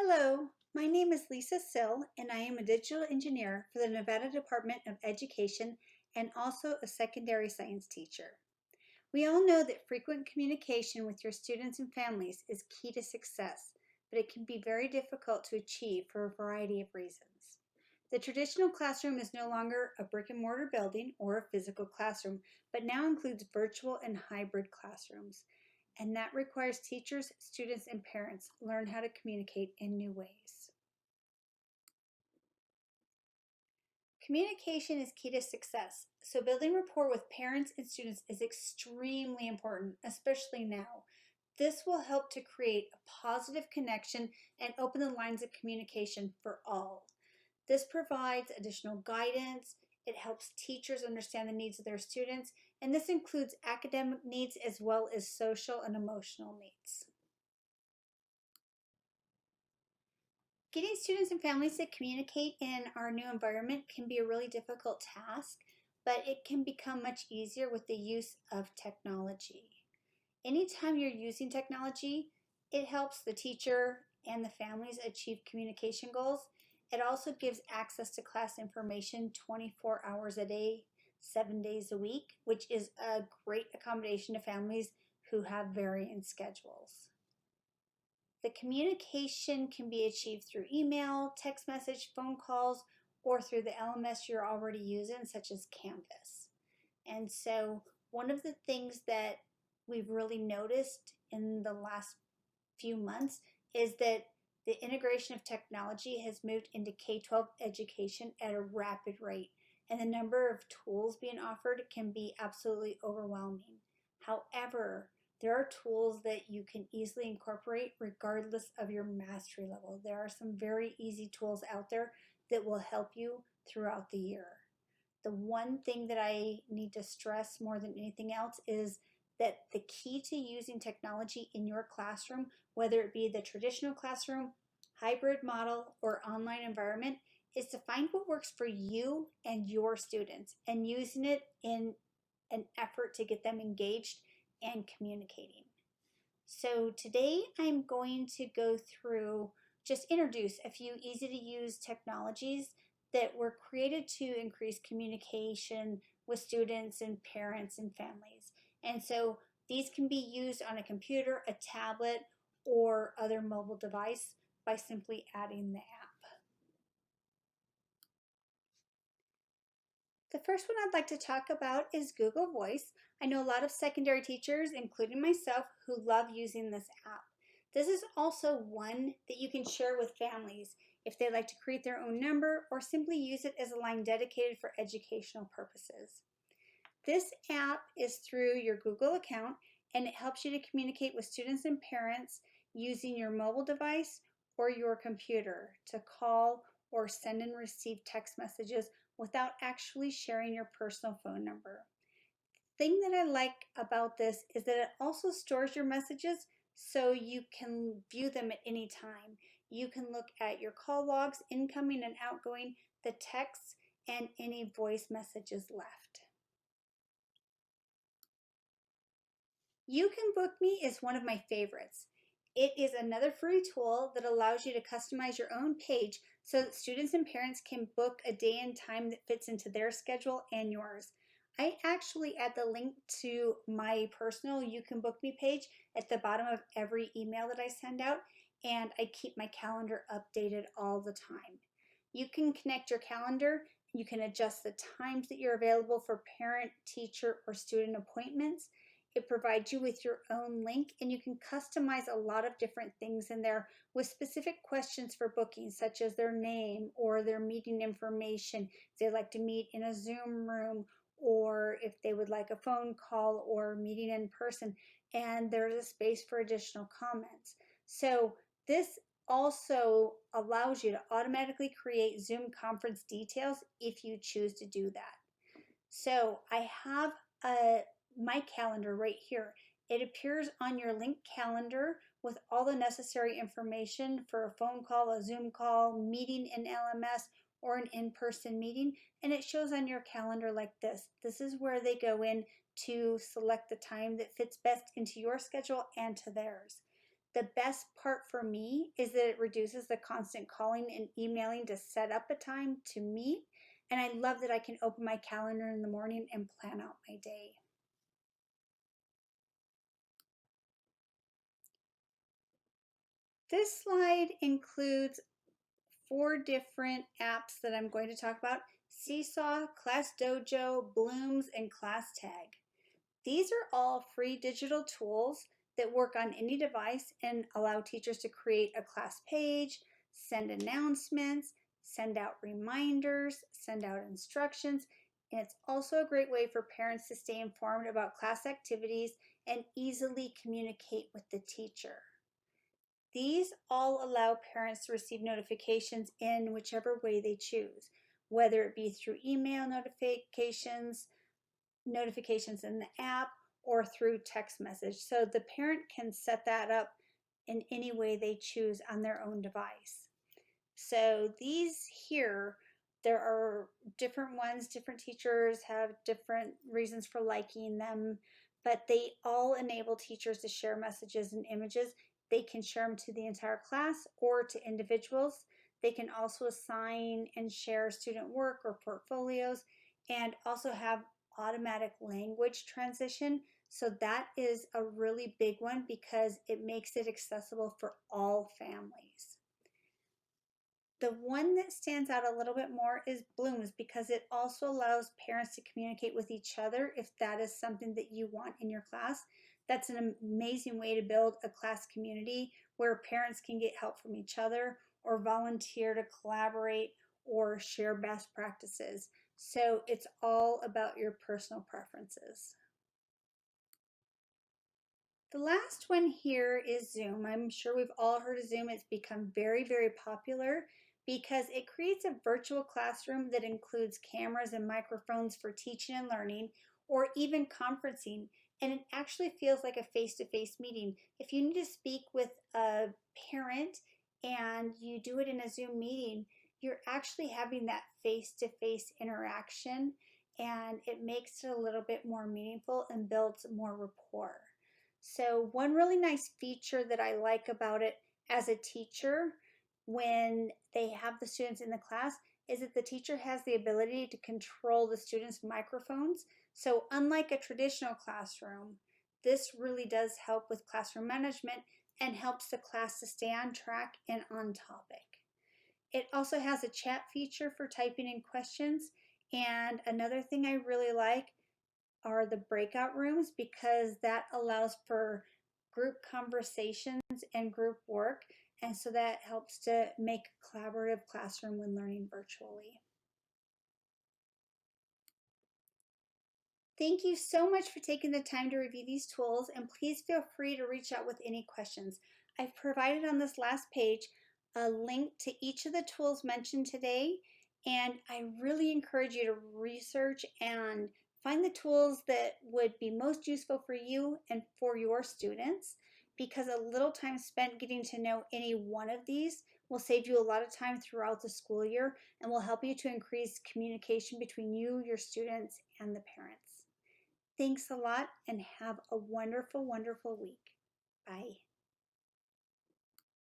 Hello, my name is Lisa Sill, and I am a digital engineer for the Nevada Department of Education and also a secondary science teacher. We all know that frequent communication with your students and families is key to success, but it can be very difficult to achieve for a variety of reasons. The traditional classroom is no longer a brick and mortar building or a physical classroom, but now includes virtual and hybrid classrooms. And that requires teachers, students, and parents learn how to communicate in new ways. Communication is key to success, so building rapport with parents and students is extremely important, especially now. This will help to create a positive connection and open the lines of communication for all. This provides additional guidance, it helps teachers understand the needs of their students, and this includes academic needs as well as social and emotional needs. Getting students and families to communicate in our new environment can be a really difficult task, but it can become much easier with the use of technology. Anytime you're using technology, it helps the teacher and the families achieve communication goals. It also gives access to class information 24 hours a day, 7 days a week, which is a great accommodation to families who have varying schedules. The communication can be achieved through email, text message, phone calls, or through the LMS you're already using, such as Canvas. And so, one of the things that we've really noticed in the last few months is that the integration of technology has moved into K-12 education at a rapid rate, and the number of tools being offered can be absolutely overwhelming. However, there are tools that you can easily incorporate regardless of your mastery level. There are some very easy tools out there that will help you throughout the year. The one thing that I need to stress more than anything else is that the key to using technology in your classroom, whether it be the traditional classroom, hybrid model, or online environment, is to find what works for you and your students and using it in an effort to get them engaged and communicating. So today I'm going to go through, just introduce a few easy to use technologies that were created to increase communication with students and parents and families. And so these can be used on a computer, a tablet, or other mobile device by simply adding the app. The first one I'd like to talk about is Google Voice. I know a lot of secondary teachers, including myself, who love using this app. This is also one that you can share with families if they like to create their own number or simply use it as a line dedicated for educational purposes. This app is through your Google account and it helps you to communicate with students and parents using your mobile device or your computer to call or send and receive text messages without actually sharing your personal phone number. The thing that I like about this is that it also stores your messages so you can view them at any time. You can look at your call logs, incoming and outgoing, the texts, and any voice messages left. You Can Book Me is one of my favorites. It is another free tool that allows you to customize your own page so that students and parents can book a day and time that fits into their schedule and yours. I actually add the link to my personal You Can Book Me page at the bottom of every email that I send out, and I keep my calendar updated all the time. You can connect your calendar, you can adjust the times that you're available for parent, teacher, or student appointments. It provides you with your own link, and you can customize a lot of different things in there with specific questions for booking, such as their name or their meeting information, if they like to meet in a Zoom room, or if they would like a phone call or meeting in person, and there's a space for additional comments. So this also allows you to automatically create Zoom conference details if you choose to do that. So I have my calendar right here. It appears on your link calendar with all the necessary information for a phone call, a Zoom call, meeting in LMS, or an in-person meeting, and it shows on your calendar like this. This is where they go in to select the time that fits best into your schedule and to theirs. The best part for me is that it reduces the constant calling and emailing to set up a time to meet. And I love that I can open my calendar in the morning and plan out my day. This slide includes 4 different apps that I'm going to talk about: Seesaw, Class Dojo, Blooms, and Class Tag. These are all free digital tools that work on any device and allow teachers to create a class page, send announcements, send out reminders, send out instructions, and it's also a great way for parents to stay informed about class activities and easily communicate with the teacher. These all allow parents to receive notifications in whichever way they choose, whether it be through email notifications, notifications in the app, or through text message. So the parent can set that up in any way they choose on their own device. So these here, there are different ones, different teachers have different reasons for liking them, but they all enable teachers to share messages and images. They can share them to the entire class or to individuals. They can also assign and share student work or portfolios, and also have automatic language transition. So that is a really big one because it makes it accessible for all families. The one that stands out a little bit more is Blooms because it also allows parents to communicate with each other if that is something that you want in your class. That's an amazing way to build a class community where parents can get help from each other or volunteer to collaborate or share best practices. So it's all about your personal preferences. The last one here is Zoom. I'm sure we've all heard of Zoom. It's become very, very popular because it creates a virtual classroom that includes cameras and microphones for teaching and learning, or even conferencing. And it actually feels like a face-to-face meeting. If you need to speak with a parent and you do it in a Zoom meeting, you're actually having that face-to-face interaction, and it makes it a little bit more meaningful and builds more rapport. So one really nice feature that I like about it as a teacher when they have the students in the class is that the teacher has the ability to control the students' microphones. So unlike a traditional classroom, this really does help with classroom management and helps the class to stay on track and on topic. It also has a chat feature for typing in questions. And another thing I really like are the breakout rooms because that allows for group conversations and group work. And so that helps to make a collaborative classroom when learning virtually. Thank you so much for taking the time to review these tools, and please feel free to reach out with any questions. I've provided on this last page a link to each of the tools mentioned today, and I really encourage you to research and find the tools that would be most useful for you and for your students, because a little time spent getting to know any one of these will save you a lot of time throughout the school year and will help you to increase communication between you, your students, and the parents. Thanks a lot and have a wonderful, wonderful week. Bye.